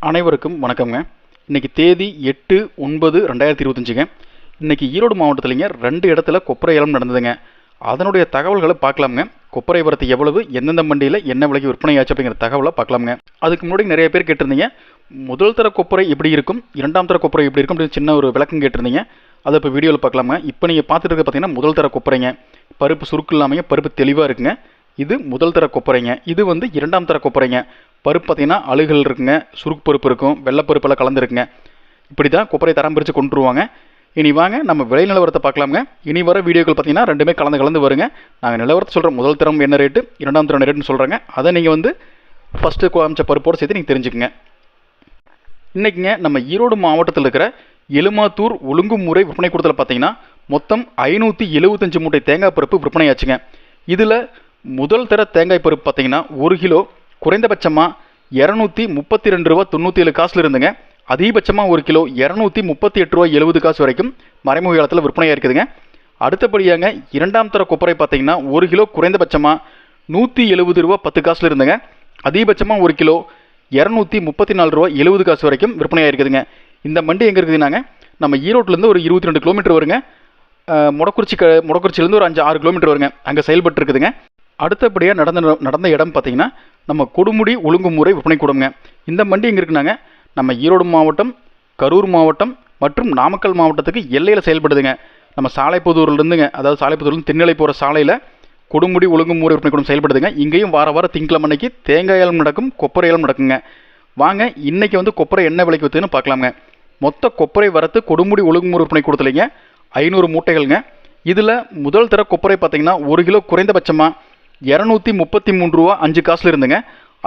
அனைவருக்கும் வணக்கம்ங்க. இன்றைக்கி தேதி 8/9/2025ங்க. இன்றைக்கி ஈரோடு மாவட்டத்திலங்க 2 இடத்துல கொப்பரை ஏலம் நடந்ததுங்க. அதனுடைய தகவல்களை பார்க்கலாமுங்க. கொப்பரை வரத்து எவ்வளவு, எந்தெந்த மண்டியில் என்ன விலைக்கு விற்பனை ஆச்சு அப்படிங்கிற தகவலை பார்க்கலாமுங்க. அதுக்கு முன்னாடி நிறைய பேர் கேட்டிருந்தீங்க, முதல் தர கொப்பரை எப்படி இருக்கும், இரண்டாம் தர கொப்பரை எப்படி இருக்கும் அப்படின்னு சின்ன ஒரு விளக்கம் கேட்டிருந்தீங்க. அதை இப்போ வீடியோவில் பார்க்கலாமுங்க. இப்போ நீங்கள் பார்த்துட்டு இருக்க பார்த்தீங்கன்னா முதல் தர கொப்பரைங்க. பருப்பு சுருக்கு இல்லாமல் பருப்பு தெளிவாக இருக்குங்க. இது முதல் தர கொப்பரைங்க. இது வந்து இரண்டாம் தர கொப்பரைங்க. பருப்பு பார்த்தீங்கன்னா அழுகல் இருக்குங்க, சுருக்கு பருப்பு இருக்கும், வெள்ளைப்பருப்பெல்லாம் கலந்துருக்குங்க. இப்படி தான் கொப்பரை தரம் பிரித்து கொண்டுருவாங்க. இனி வாங்க நம்ம விலை நிலவரத்தை பார்க்கலாமுங்க. இனி வர வீடியோக்கள் பார்த்தீங்கன்னா ரெண்டுமே கலந்து வருங்க. நாங்கள் நிலவரத்தை சொல்கிறோம். முதல் தரம் என்ன ரேட்டு, இரண்டாம் தரம் என்ன ரேட்டுன்னு சொல்கிறேங்க. அதை நீங்கள் வந்து ஃபஸ்ட்டு காமிச்ச பருப்போடு சேர்த்து நீங்கள் தெரிஞ்சுக்குங்க. இன்றைக்கிங்க நம்ம ஈரோடு மாவட்டத்தில் இருக்கிற எலுமாத்தூர் ஒழுங்குமுறை விற்பனை கூடத்தில் பார்த்தீங்கன்னா மொத்தம் 575 மூட்டை தேங்காய் பருப்பு விற்பனையாச்சுங்க. இதில் முதல் தர தேங்காய் பருப்பு பார்த்தீங்கன்னா 1 கிலோ குறைந்தபட்சமாக 232 ரூபா 97 காசுல இருந்துங்க. அதிகபட்சமாக 1 கிலோ 238 ரூபா 70 காசு வரைக்கும் மறைமுக காலத்தில் விற்பனையாக இருக்குதுங்க. அடுத்தபடியாங்க இரண்டாம் தர கொப்பரை பார்த்தீங்கன்னா 1 கிலோ குறைந்தபட்சமாக 170 ரூபா 10 காசுல இருந்துங்க. அதிகபட்சமாக 1 கிலோ 234 ரூபா 70 காசு வரைக்கும் விற்பனையாக இருக்குதுங்க. இந்த மண்டி எங்கே இருக்குதுன்னாங்க, நம்ம ஈரோட்டிலேருந்து ஒரு 22 கிலோமீட்டர் வருங்க. முடக்குறிச்சிலேருந்து ஒரு 5-6 கிலோமீட்டர் வருங்க. அங்கே செயல்பட்டு இருக்குதுங்க. அடுத்தபடியாக நடந்த இடம் பார்த்தீங்கன்னா நம்ம கொடுமுடி ஒழுங்குமுறை விற்பனை கூடங்க. இந்த மண்டி எங்கே இருக்குனாங்க, நம்ம ஈரோடு மாவட்டம், கரூர் மாவட்டம் மற்றும் நாமக்கல் மாவட்டத்துக்கு எல்லையில் செயல்படுதுங்க. நம்ம சாலைப்புதூர்லேருந்துங்க, அதாவது சாலைப்புதூர்லேருந்து தென்னிலை போகிற சாலையில் கொடுமுடி ஒழுங்குமுறை விற்பனை கூடம் செயல்படுதுங்க. இங்கேயும் வார திங்கக்கிழமை அன்னைக்கு தேங்காய் ஏலம் நடக்கும், கொப்பரை ஏலம் நடக்குங்க. வாங்க இன்றைக்கி வந்து கொப்பரை என்ன விலைக்கு விற்றுன்னு பார்க்கலாங்க. மொத்த கொப்பரை வரத்து கொடுமுடி ஒழுங்குமுறை விற்பனை கூடத்துலைங்க 500 மூட்டைகள்ங்க. இதில் முதல் தர கொப்பரை பார்த்தீங்கன்னா 1 கிலோ குறைந்தபட்சமாக 233 ரூபா 5 காசுல இருந்துங்க.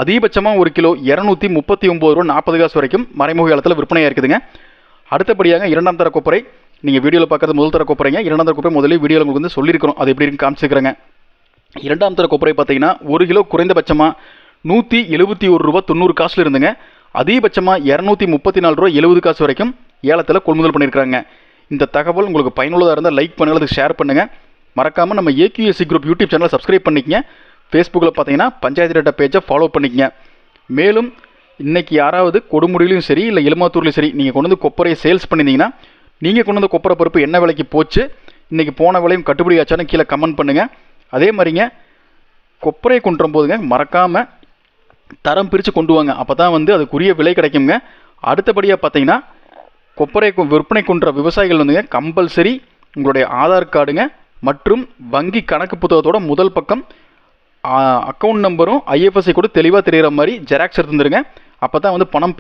அதிகபட்சமாக 1 கிலோ 239 ரூபா 40 காசு வரைக்கும் மறைமுக காலத்தில் விற்பனையாக இருக்குதுங்க. அடுத்தபடியாக இரண்டாம் தர கொப்பரை நீங்கள் வீடியோவில் பார்க்குறது முதல் தர கொப்பரைங்க. இரண்டாம் தர கொப்பரை முதலே வீடியோவில் உங்களுக்கு வந்து சொல்லியிருக்கிறோம், அது எப்படி இருக்குன்னு காமிச்சிக்கிறேங்க. இரண்டாம் தர கொப்பரை பார்த்தீங்கன்னா 1 கிலோ குறைந்தபட்சமாக 171 ரூபா 90 காசுல இருந்துங்க. அதிகபட்சமாக 234 ரூபா 70 காசு வரைக்கும் ஏலத்தில் கொள்முதல் பண்ணியிருக்கிறாங்க. இந்த தகவல் உங்களுக்கு பயனுள்ளதாக இருந்தால் லைக் பண்ணுங்கள், அதுக்கு ஷேர் பண்ணுங்கள். மறக்காமல் நம்ம ஏக்யூஎஸ்சி குரூப் யூடியூப் சேனலை சப்ஸ்கிரைப் பண்ணிக்கங்க. ஃபேஸ்புக்கில் பார்த்தீங்கன்னா பஞ்சாயத்து டேட்டா பேஜை ஃபாலோ பண்ணிக்கங்க. மேலும் இன்றைக்கி யாராவது கொடுமுடியிலையும் சரி இல்லை எலுமாத்தூர்லையும் சரி நீங்கள் கொண்டு வந்து கொப்பரையை சேல்ஸ் பண்ணியிருந்தீங்கன்னா, நீங்கள் கொண்டு வந்து கொப்பரை பருப்பு என்ன விலைக்கு போச்சு, இன்றைக்கி போன விலையும் கட்டுப்படி ஆச்சான்னு கீழே கமெண்ட் பண்ணுங்கள். அதே மாதிரிங்க கொப்பரையை கொண்டு போதுங்க மறக்காமல் தரம் பிரித்து கொண்டு வாங்க. அப்போ தான் வந்து அதுக்குரிய விலை கிடைக்குங்க. அடுத்தபடியாக பார்த்தீங்கன்னா கொப்பரை விற்பனை கொன்ற விவசாயிகள் வந்துங்க கம்பல்சரி உங்களுடைய ஆதார் கார்டுங்க மற்றும் வங்கி கணக்கு புத்தகத்தோட முதல் பக்கம் அக்கௌண்ட் நம்பரும் IFSC கூட தெளிவாக தெரிகிற மாதிரி ஜெராக்ஸ் எடுத்துருங்க. அப்போ தான் வந்து பணம்